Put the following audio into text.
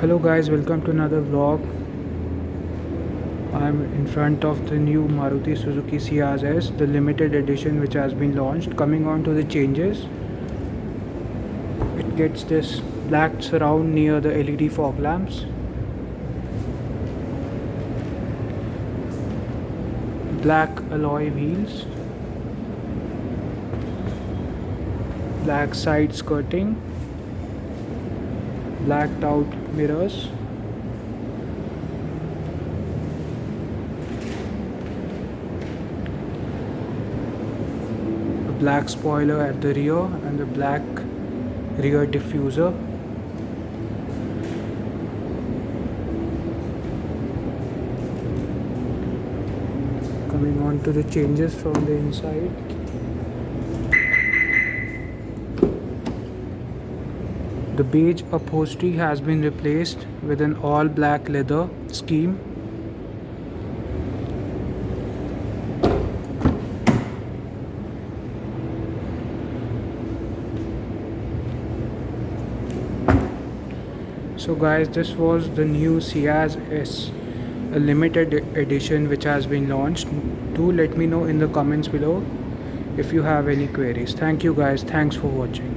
Hello guys, welcome to another vlog. I'm in front of the new Maruti Suzuki Ciaz S, the limited edition which has been launched. Coming on to the changes, it gets this black surround near the LED fog lamps, black alloy wheels, black side skirting, blacked out mirrors, a black spoiler at the rear and a black rear diffuser. Coming on to the changes from the inside, the beige upholstery has been replaced with an all black leather scheme. So guys, this was the new Ciaz S, a limited edition which has been launched. Do let me know in the comments below if you have any queries. Thank you guys, thanks for watching.